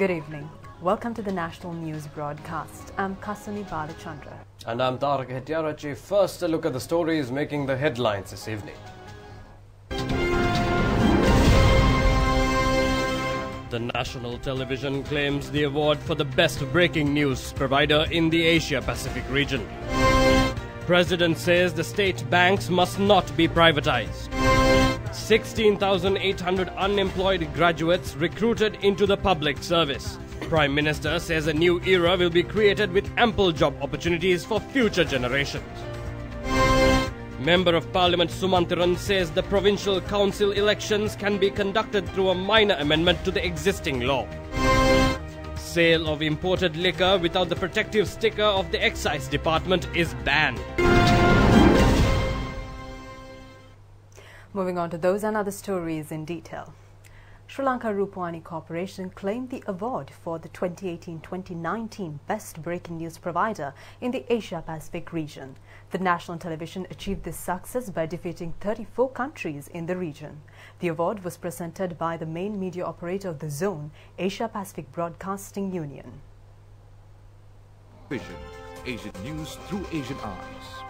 Good evening. Welcome to the National News Broadcast. I'm Kasumi Balachandra. And I'm Tarak Hettiarachi. First, a look at the stories making the headlines this evening. The national television claims the award for the best breaking news provider in the Asia-Pacific region. President says the state banks must not be privatized. 16,800 unemployed graduates recruited into the public service. Prime Minister says a new era will be created with ample job opportunities for future generations. Member of Parliament Sumantiran says the provincial council elections can be conducted through a minor amendment to the existing law. Sale of imported liquor without the protective sticker of the Excise Department is banned. Moving on to those and other stories in detail. Sri Lanka Rupavahini Corporation claimed the award for the 2018-2019 Best Breaking News Provider in the Asia-Pacific region. The national television achieved this success by defeating 34 countries in the region. The award was presented by the main media operator of the zone, Asia-Pacific Broadcasting Union. Vision, Asian news through Asian eyes.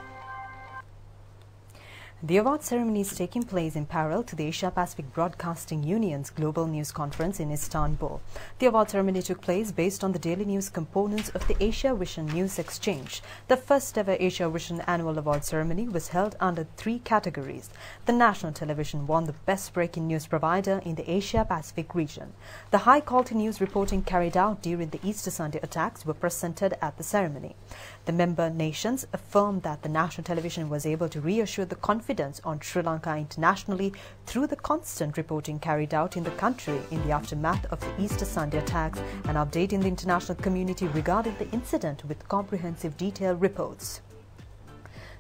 The award ceremony is taking place in parallel to the Asia-Pacific Broadcasting Union's Global News Conference in Istanbul. The award ceremony took place based on the daily news components of the Asia Vision News Exchange. The first ever Asia Vision Annual Award Ceremony was held under 3 categories. The national television won the Best Breaking News Provider in the Asia-Pacific region. The high-quality news reporting carried out during the Easter Sunday attacks were presented at the ceremony. The member nations affirmed that the national television was able to reassure the confidence on Sri Lanka internationally through the constant reporting carried out in the country in the aftermath of the Easter Sunday attacks and updating the international community regarding the incident with comprehensive detailed reports.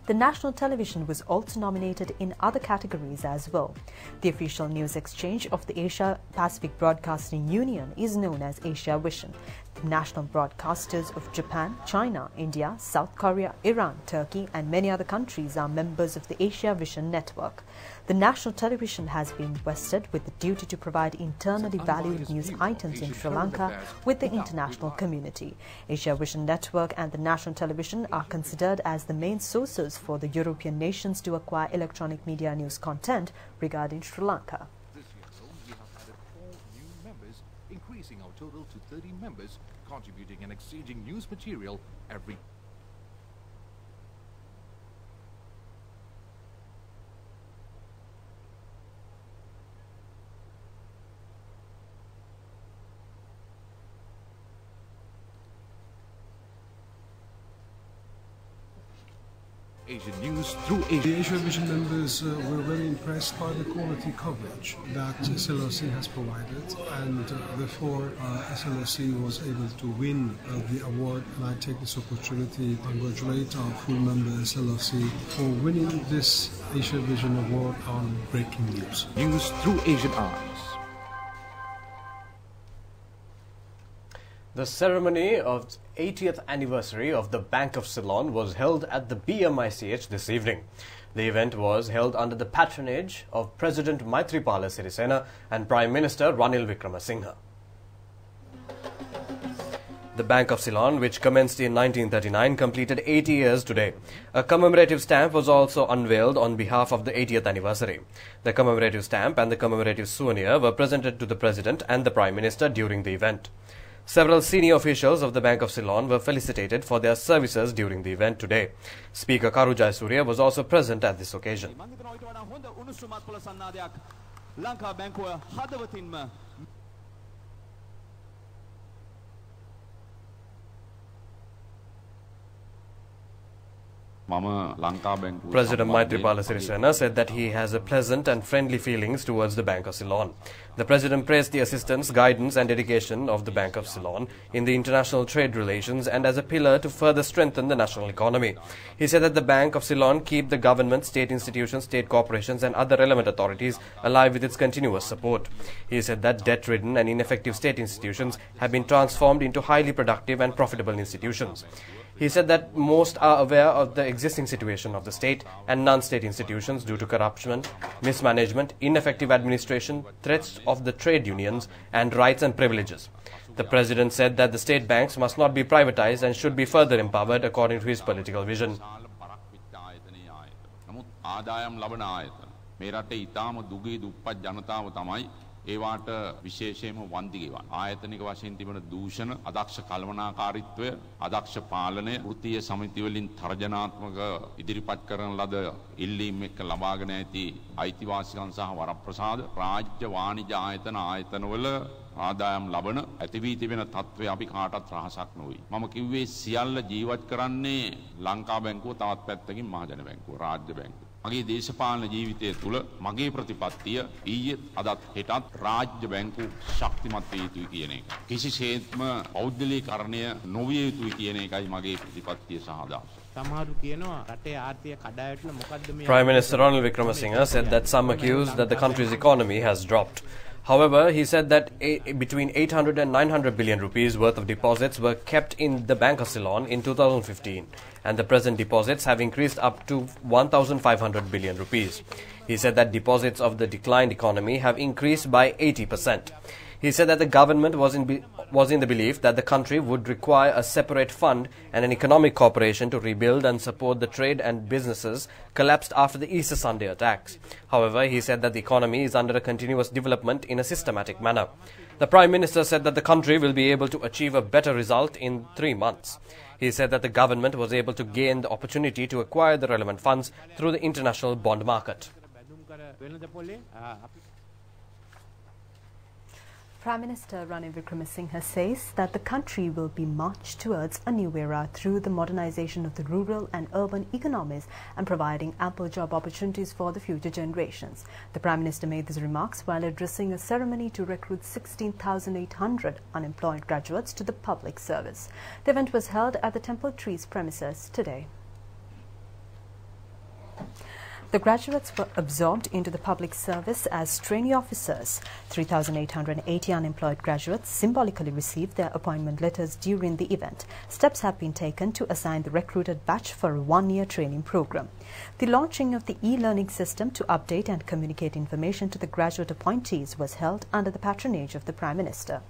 The national television was also nominated in other categories as well. The official news exchange of the Asia-Pacific Broadcasting Union is known as Asia Vision. The national broadcasters of Japan, China, India, South Korea, Iran, Turkey and many other countries are members of the Asia Vision network. The national television has been vested with the duty to provide internally valued news items in Sri Lanka with the international community. Asia Vision network and the national television are considered as the main sources for the European nations to acquire electronic media news content regarding Sri Lanka. This year alone, we have added 4 new members, increasing our total to 30 members, contributing and exchanging news material every. Asian news through Asia. The Asia Vision members were very impressed by the quality coverage that SLOC has provided, and therefore SLOC was able to win the award, and I take this opportunity to congratulate our full member SLOC for winning this Asia Vision award on breaking news. News through Asian eyes. The ceremony of 80th anniversary of the Bank of Ceylon was held at the BMICH this evening. The event was held under the patronage of President Maithripala Sirisena and Prime Minister Ranil Wickremesinghe. The Bank of Ceylon, which commenced in 1939, completed 80 years today. A commemorative stamp was also unveiled on behalf of the 80th anniversary. The commemorative stamp and the commemorative souvenir were presented to the President and the Prime Minister during the event. Several senior officials of the Bank of Ceylon were felicitated for their services during the event today. Speaker Karu Jayasuriya was also present at this occasion. President Maithripala Sirisena said that he has a pleasant and friendly feelings towards the Bank of Ceylon. The President praised the assistance, guidance and dedication of the Bank of Ceylon in the international trade relations and as a pillar to further strengthen the national economy. He said that the Bank of Ceylon keep the government, state institutions, state corporations and other relevant authorities alive with its continuous support. He said that debt-ridden and ineffective state institutions have been transformed into highly productive and profitable institutions. He said that most are aware of the existing situation of the state and non-state institutions due to corruption, mismanagement, ineffective administration, threats of the trade unions and rights and privileges. The president said that the state banks must not be privatized and should be further empowered according to his political vision. ඒවාට විශේෂයෙන්ම වන්දි ගෙවන්න. ආයතනික වශයෙන් තිබෙන දූෂණ, අදක්ෂ කළමනාකාරීත්වය, අදක්ෂ පාලනය, වෘත්තීය සමිති වලින් තර්ජනාත්මක ඉදිරිපත් කරන ලද ඉල්ලීම් එක්ක ලබාගෙන ඇති අයිතිවාසිකම් සහ වරප්‍රසාද, රාජ්‍ය වාණිජ ආයතනවල ආදායම් ලබන ඇති වී තිබෙන තත්ත්වය අපි කාටවත් රහසක් නොවේ. මම කිව්වේ සියල්ල ජීවත් කරන්නේ ලංකා බැංකුව, තවත් පැත්තකින් මහජන බැංකුව, රාජ්‍ය බැංකුව. මගේ දේශපාලන ජීවිතය තුළ මගේ ප්‍රතිපත්තිය ඊයේ අදත් හෙටත් රාජ්‍ය බැංකු ශක්තිමත් විය යුතුයි කියන එක. කිසිසේත්ම පෞද්ගලීකරණය නොවිය යුතුයි කියන එකයි මගේ ප්‍රතිපත්තිය සහ අදහස. Prime Minister Ranil Wickremesinghe said that some accuse that the country's economy has dropped. However, he said that between 800 and 900 billion rupees worth of deposits were kept in the Bank of Ceylon in 2015, and the present deposits have increased up to 1,500 billion rupees. He said that deposits of the declined economy have increased by 80%. He said that the government was in the belief that the country would require a separate fund and an economic corporation to rebuild and support the trade and businesses collapsed after the Easter Sunday attacks. However, he said that the economy is under a continuous development in a systematic manner. The Prime Minister said that the country will be able to achieve a better result in 3 months. He said that the government was able to gain the opportunity to acquire the relevant funds through the international bond market. Prime Minister Ranil Wickremesinghe says that the country will be marched towards a new era through the modernization of the rural and urban economies and providing ample job opportunities for the future generations. The Prime Minister made these remarks while addressing a ceremony to recruit 16,800 unemployed graduates to the public service. The event was held at the Temple Trees premises today. The graduates were absorbed into the public service as trainee officers. 3,880 unemployed graduates symbolically received their appointment letters during the event. Steps have been taken to assign the recruited batch for a one-year training program. The launching of the e-learning system to update and communicate information to the graduate appointees was held under the patronage of the Prime Minister.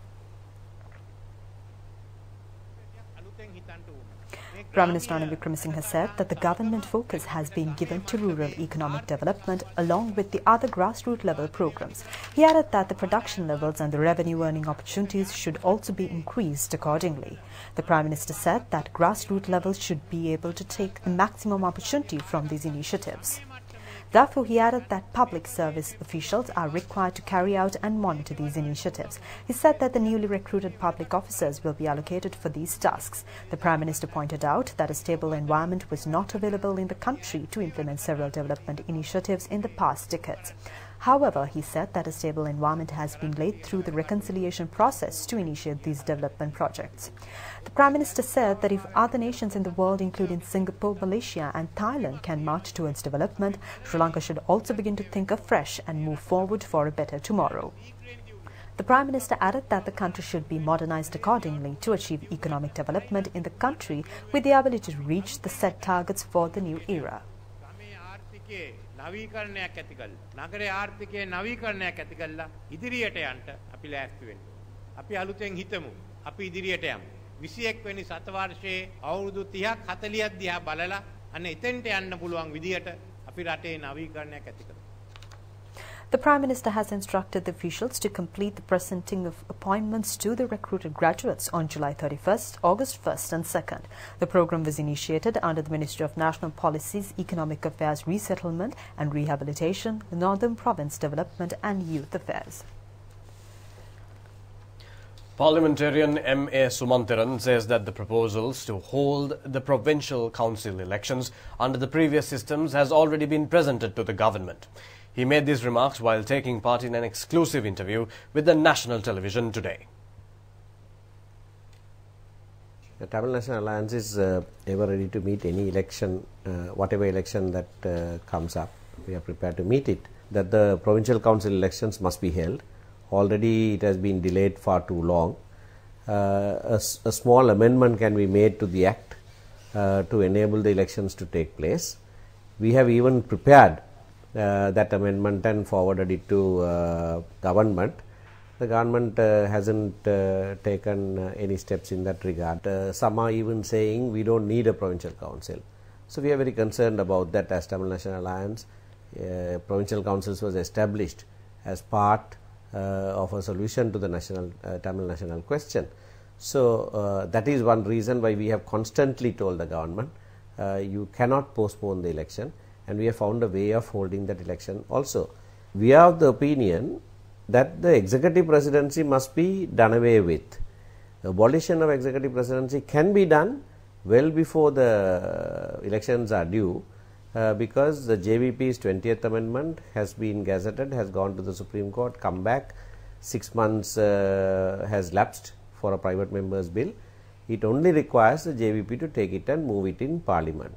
Prime Minister Ranil Wickremesinghe said that the government focus has been given to rural economic development along with the other grassroots level programs. He added that the production levels and the revenue earning opportunities should also be increased accordingly. The Prime Minister said that grassroots levels should be able to take the maximum opportunity from these initiatives. Therefore, he added that public service officials are required to carry out and monitor these initiatives. He said that the newly recruited public officers will be allocated for these tasks. The Prime Minister pointed out that a stable environment was not available in the country to implement several development initiatives in the past decades. However, he said that a stable environment has been laid through the reconciliation process to initiate these development projects. The Prime Minister said that if other nations in the world, including Singapore, Malaysia and Thailand, can march towards development, Sri Lanka should also begin to think afresh and move forward for a better tomorrow. The Prime Minister added that the country should be modernized accordingly to achieve economic development in the country with the ability to reach the set targets for the new era. නවීකරණයක් ඇති කළා. නගරයේ ආර්ථිකයේ නවීකරණයක් ඇති කළා. ඉදිරියට යන්න අපි ලෑස්ති වෙන්න. අපි අලුතෙන් හිතමු. අපි ඉදිරියට යමු. 21 වෙනි සතවර්ෂයේ අවුරුදු 30ක් 40ක් දිහා බලලා අන්න එතෙන්ට යන්න පුළුවන් විදියට අපි රටේ නවීකරණයක් ඇති කරමු. The Prime Minister has instructed the officials to complete the presenting of appointments to the recruited graduates on July 31st, August 1st and 2nd. The program was initiated under the Ministry of National Policies, Economic Affairs, Resettlement and Rehabilitation, Northern Province Development and Youth Affairs. Parliamentarian M.A. Sumantiran says that the proposals to hold the provincial council elections under the previous systems has already been presented to the government. He made these remarks while taking part in an exclusive interview with the national television today. The Tamil National Alliance is ever ready to meet any election, whatever election that comes up. We are prepared to meet it. That the provincial council elections must be held. Already it has been delayed far too long. A small amendment can be made to the Act to enable the elections to take place. We have even prepared that amendment and forwarded it to government. The government hasn't taken any steps in that regard. Some are even saying we don't need a provincial council. So we are very concerned about that. As Tamil National Alliance, provincial councils was established as part of a solution to the Tamil national question. So that is one reason why we have constantly told the government you cannot postpone the election, and we have found a way of holding that election also. We are of the opinion that the executive presidency must be done away with. The abolition of executive presidency can be done well before the elections are due, because the JVP's 20th amendment has been gazetted, has gone to the Supreme Court, come back, 6 months has lapsed for a private member's bill. It only requires the JVP to take it and move it in Parliament.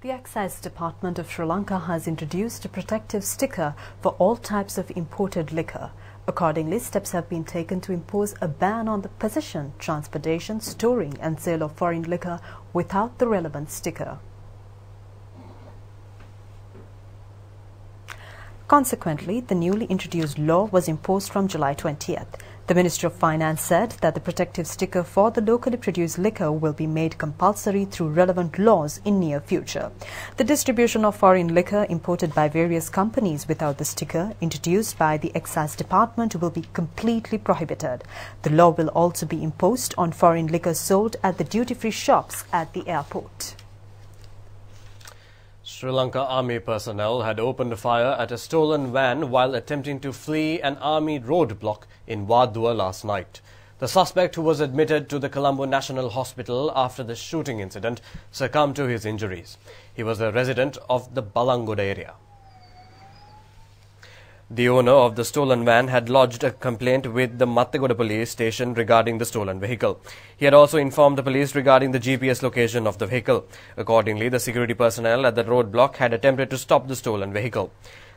The Excise Department of Sri Lanka has introduced a protective sticker for all types of imported liquor. Accordingly, steps have been taken to impose a ban on the possession, transportation, storing and sale of foreign liquor without the relevant sticker. Consequently, the newly introduced law was imposed from July 20th. The Ministry of Finance said that the protective sticker for the locally produced liquor will be made compulsory through relevant laws in near future. The distribution of foreign liquor imported by various companies without the sticker introduced by the Excise Department will be completely prohibited. The law will also be imposed on foreign liquor sold at the duty-free shops at the airport. Sri Lanka Army personnel had opened fire at a stolen van while attempting to flee an army roadblock in Wadua last night. The suspect, who was admitted to the Colombo National Hospital after the shooting incident, succumbed to his injuries. He was a resident of the Balangoda area. The owner of the stolen van had lodged a complaint with the Mattegoda police station regarding the stolen vehicle. He had also informed the police regarding the GPS location of the vehicle. Accordingly, the security personnel at the roadblock had attempted to stop the stolen vehicle.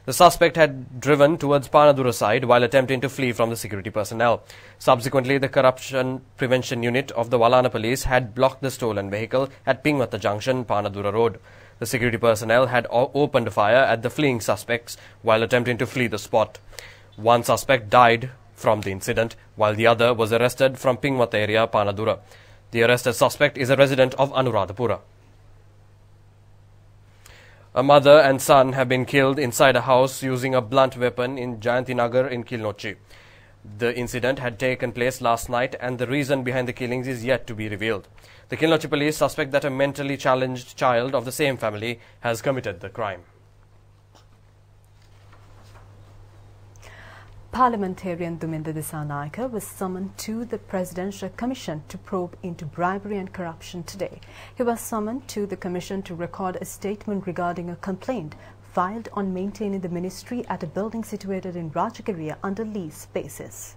The suspect had driven towards Panadura side while attempting to flee from the security personnel. Subsequently, the Corruption Prevention Unit of the Walana police had blocked the stolen vehicle at Pingwata Junction, Panadura Road. The security personnel had opened fire at the fleeing suspects while attempting to flee the spot. One suspect died from the incident, while the other was arrested from Pingwata area, Panadura. The arrested suspect is a resident of Anuradhapura. A mother and son have been killed inside a house using a blunt weapon in Jayantinagar in Kilnochi. The incident had taken place last night, and the reason behind the killings is yet to be revealed. The Kilnochi police suspect that a mentally challenged child of the same family has committed the crime. Parliamentarian Duminda Dissanayake was summoned to the Presidential Commission to probe into bribery and corruption today. He was summoned to the Commission to record a statement regarding a complaint filed on maintaining the ministry at a building situated in Rajagiriya under lease basis.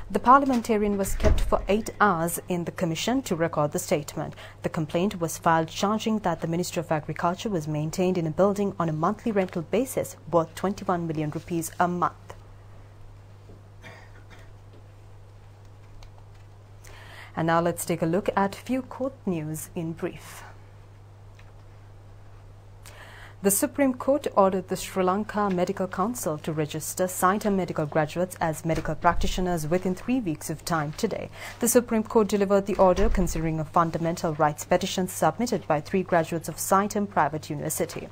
The parliamentarian was kept for 8 hours in the commission to record the statement. The complaint was filed charging that the Ministry of Agriculture was maintained in a building on a monthly rental basis worth 21 million rupees a month. And now let's take a look at few court news in brief. The Supreme Court ordered the Sri Lanka Medical Council to register Saitam medical graduates as medical practitioners within 3 weeks of time today. The Supreme Court delivered the order considering a fundamental rights petition submitted by 3 graduates of Saitam Private University.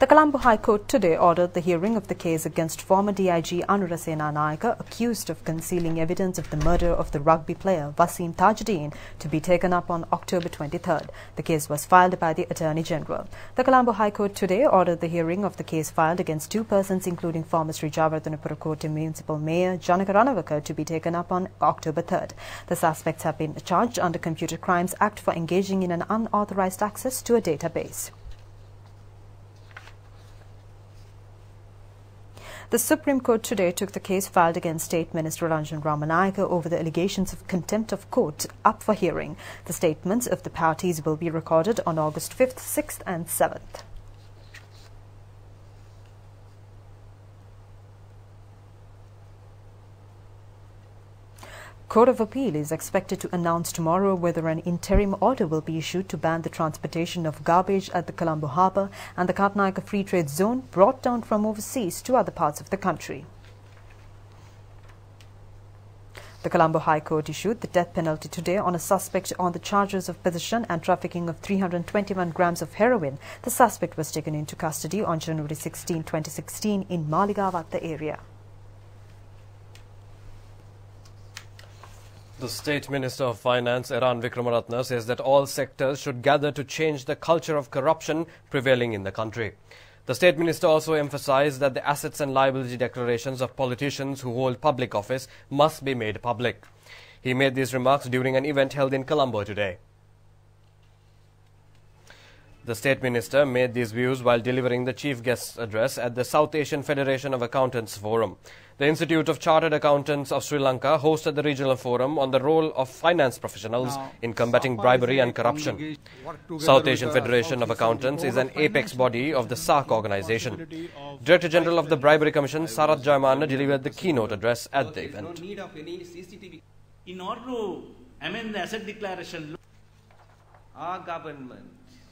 The Colombo High Court today ordered the hearing of the case against former DIG Anurasena Nayaka, accused of concealing evidence of the murder of the rugby player Wasim Tajuddin, to be taken up on October 23rd. The case was filed by the Attorney General. The Colombo High Court today ordered the hearing of the case filed against 2 persons, including former Sri Jawarthanapura Kota Municipal Mayor Janaka Ranawaka, to be taken up on October 3rd. The suspects have been charged under Computer Crimes Act for engaging in an unauthorized access to a database. The Supreme Court today took the case filed against State Minister Ranjan Ramanayake over the allegations of contempt of court up for hearing. The statements of the parties will be recorded on August 5th, 6th and 7th. Court of Appeal is expected to announce tomorrow whether an interim order will be issued to ban the transportation of garbage at the Colombo harbour and the Katnaika Free Trade Zone brought down from overseas to other parts of the country. The Colombo High Court issued the death penalty today on a suspect on the charges of possession and trafficking of 321 grams of heroin. The suspect was taken into custody on January 16, 2016 in Maligavatta area. The State Minister of Finance, Eran Vikramaratne, says that all sectors should gather to change the culture of corruption prevailing in the country. The State Minister also emphasized that the assets and liability declarations of politicians who hold public office must be made public. He made these remarks during an event held in Colombo today. The State Minister made these views while delivering the Chief Guest's address at the South Asian Federation of Accountants Forum. The Institute of Chartered Accountants of Sri Lanka hosted the regional forum on the role of finance professionals in combating bribery and corruption. South Asian Federation of Accountants is an apex body of the SAARC organization. Director General of the Bribery Commission, Sarath Jayamana, delivered the keynote address at the event. In order to amend the asset declaration, our government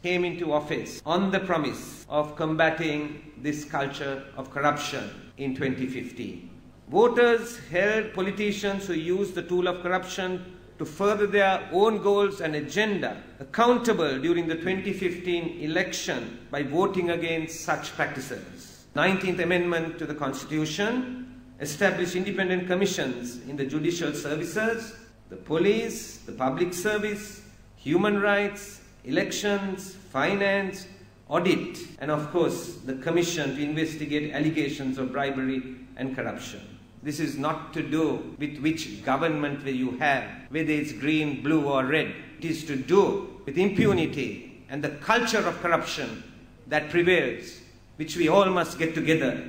came into office on the promise of combating this culture of corruption in 2015. Voters held politicians who used the tool of corruption to further their own goals and agenda accountable during the 2015 election by voting against such practices. 19th Amendment to the Constitution established independent commissions in the judicial services, the police, the public service, human rights, elections, finance, audit, and of course the commission to investigate allegations of bribery and corruption. This is not to do with which government you have, whether it's green, blue or red. It is to do with impunity and the culture of corruption that prevails, which we all must get together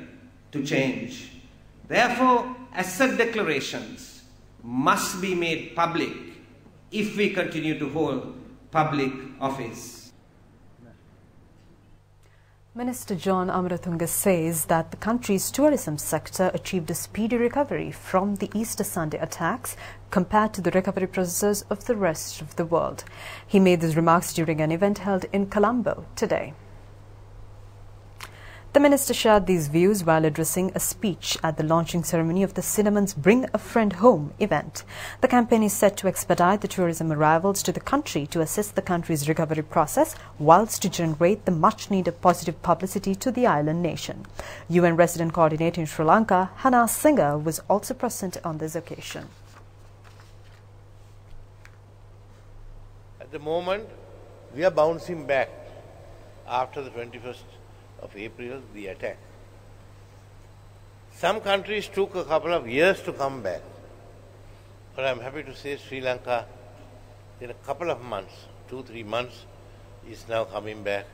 to change. Therefore, asset declarations must be made public if we continue to hold public office. Minister John Amaratunga says that the country's tourism sector achieved a speedy recovery from the Easter Sunday attacks compared to the recovery processes of the rest of the world. He made these remarks during an event held in Colombo today. The minister shared these views while addressing a speech at the launching ceremony of the Cinnamon's Bring a Friend Home event. The campaign is set to expedite the tourism arrivals to the country to assist the country's recovery process, whilst to generate the much-needed positive publicity to the island nation. UN Resident Coordinator in Sri Lanka, Hannah Singer, was also present on this occasion. At the moment, we are bouncing back after the 21st of April, the attack. Some countries took a couple of years to come back, but I'm happy to say Sri Lanka, in a couple of months, 2-3 months, is now coming back,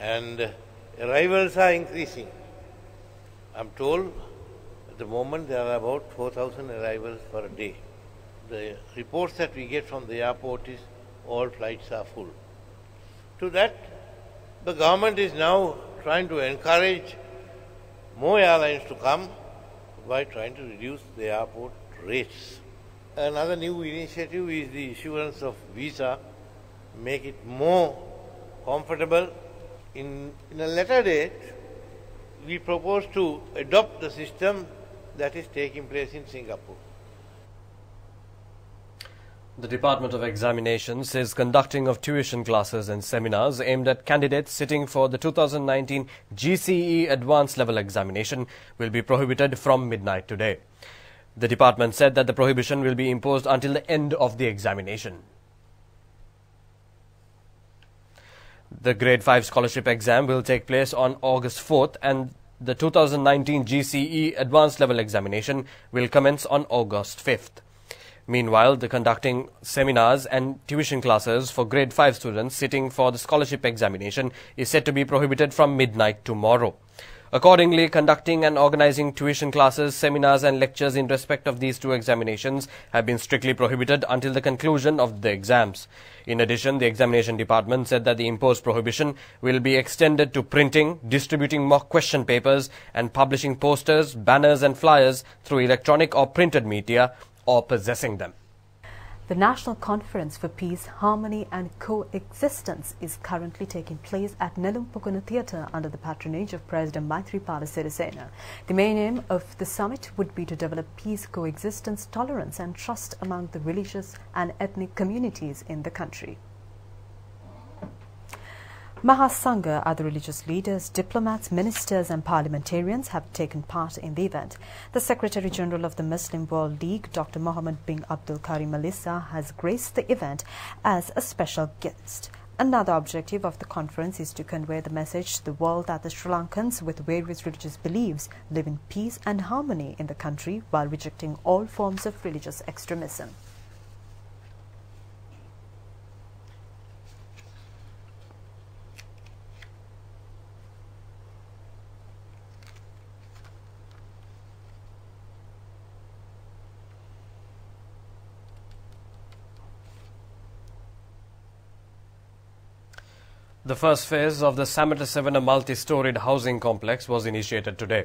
and arrivals are increasing. I'm told at the moment there are about 4,000 arrivals per day. The reports that we get from the airport is all flights are full. To that, the government is now trying to encourage more airlines to come by trying to reduce the airport rates. Another new initiative is the issuance of visa, make it more comfortable. In a later date, we propose to adopt the system that is taking place in Singapore. The Department of Examinations is conducting of tuition classes and seminars aimed at candidates sitting for the 2019 GCE Advanced Level Examination will be prohibited from midnight today. The department said that the prohibition will be imposed until the end of the examination. The Grade 5 scholarship exam will take place on August 4th and the 2019 GCE Advanced Level Examination will commence on August 5th. Meanwhile, the conducting seminars and tuition classes for Grade 5 students sitting for the scholarship examination is said to be prohibited from midnight tomorrow. Accordingly, conducting and organizing tuition classes, seminars and lectures in respect of these two examinations have been strictly prohibited until the conclusion of the exams. In addition, the examination department said that the imposed prohibition will be extended to printing, distributing mock question papers and publishing posters, banners and flyers through electronic or printed media or possessing them. The National Conference for Peace, Harmony and Coexistence is currently taking place at Nelumpukuna Theatre under the patronage of President Maithripala Sirisena. The main aim of the summit would be to develop peace, coexistence, tolerance and trust among the religious and ethnic communities in the country. Mahasangha, other religious leaders, diplomats, ministers and parliamentarians have taken part in the event. The Secretary General of the Muslim World League, Dr. Mohammed bin Abdul Karim Alissa, has graced the event as a special guest. Another objective of the conference is to convey the message to the world that the Sri Lankans with various religious beliefs live in peace and harmony in the country while rejecting all forms of religious extremism. The first phase of the Samatha multi-storied housing complex was initiated today.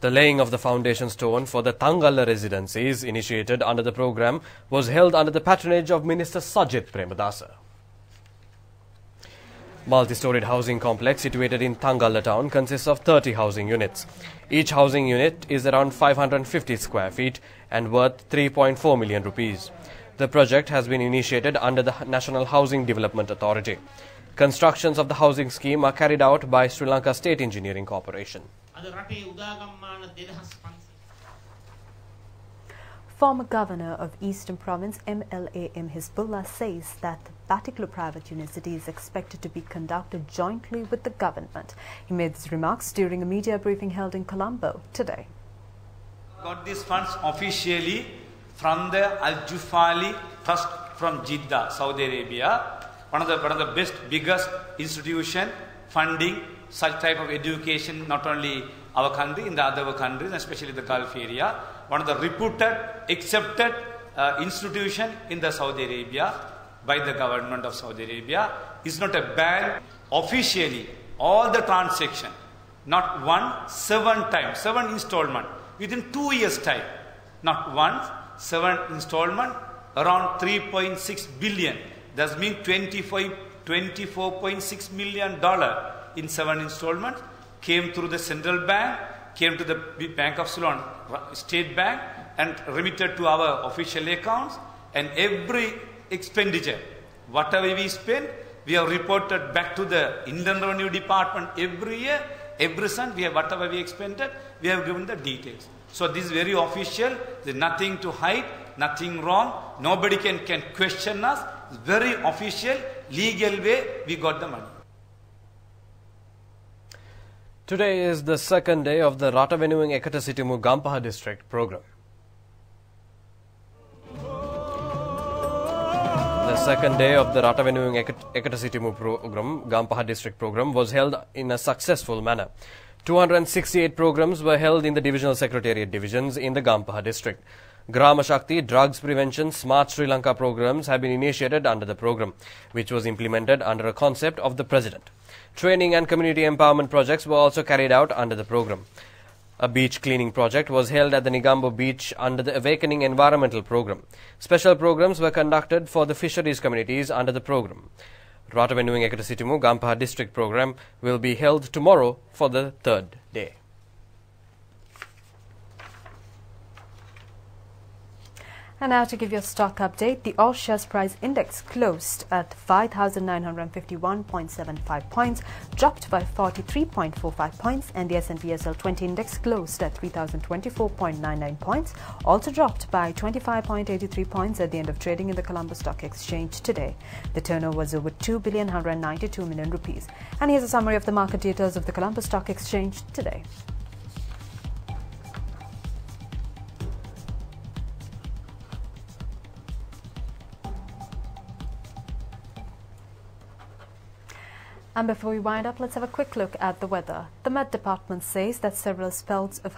The laying of the foundation stone for the Tangalla residencies initiated under the program was held under the patronage of Minister Sajith Premadasa. Multi-storied housing complex situated in Tangalla town consists of 30 housing units. Each housing unit is around 550 square feet and worth 3.4 million rupees. The project has been initiated under the National Housing Development Authority. Constructions of the housing scheme are carried out by Sri Lanka State Engineering Corporation. Former Governor of Eastern Province MLAM Hizbullah says that the particular private university is expected to be conducted jointly with the government. He made these remarks during a media briefing held in Colombo today. Got these funds officially from the Al Jufali Trust from Jeddah, Saudi Arabia. One of the best, biggest institution funding such type of education, not only our country, in the other countries, especially the Gulf area. One of the reputed, accepted institution in the Saudi Arabia by the government of Saudi Arabia. Is not a bank. Officially, all the transaction, not one, 7 times, 7 installment within 2 years time. Not once, 7 installment, around 3.6 billion. That means $24.6 million in 7 installments came through the central bank, came to the Bank of Ceylon, State Bank, and remitted to our official accounts. And every expenditure, whatever we spend, we have reported back to the Indian Revenue Department every year. Every cent, we have whatever we expended, we have given the details. So this is very official. There's nothing to hide, nothing wrong. Nobody can question us. Very official, legal way we got the money. Today is the second day of the Ratavenuing Ekatasitimu Gampaha district program. The second day of the Ratavenuing Ekatasitimu program, Gampaha district program, was held in a successful manner. 268 programs were held in the divisional secretariat divisions in the Gampaha district. Grama Shakti, Drugs Prevention, Smart Sri Lanka programs have been initiated under the program, which was implemented under a concept of the President. Training and community empowerment projects were also carried out under the program. A beach cleaning project was held at the Nigambo beach under the Awakening Environmental program. Special programs were conducted for the fisheries communities under the program. Ratavenuing Ekatasitimu Gampaha district program will be held tomorrow for the third day. And now to give you a stock update, the All Shares Price Index closed at 5,951.75 points, dropped by 43.45 points, and the S&P SL 20 Index closed at 3,024.99 points, also dropped by 25.83 points at the end of trading in the Colombo Stock Exchange today. The turnover was over 2,192 million rupees. And here's a summary of the market details of the Colombo Stock Exchange today. And before we wind up, let's have a quick look at the weather. The Met Department says that several spells of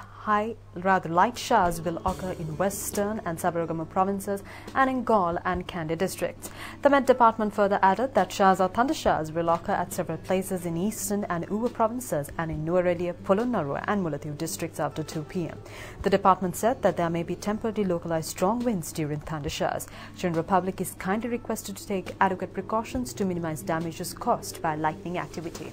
rather light showers will occur in western and Sabaragama provinces and in Galle and Kandy districts. The Met Department further added that showers or thunder showers will occur at several places in eastern and Uva provinces and in Nuwara Eliya, Polonnaruwa and Mullaitivu districts after 2 p.m. The department said that there may be temporarily localized strong winds during thunder showers. General public is kindly requested to take adequate precautions to minimize damages caused by lightning activity.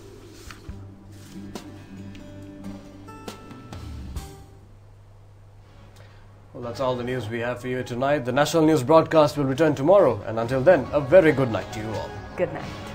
Well, that's all the news we have for you tonight. The national news broadcast will return tomorrow, and until then, a very good night to you all. Good night.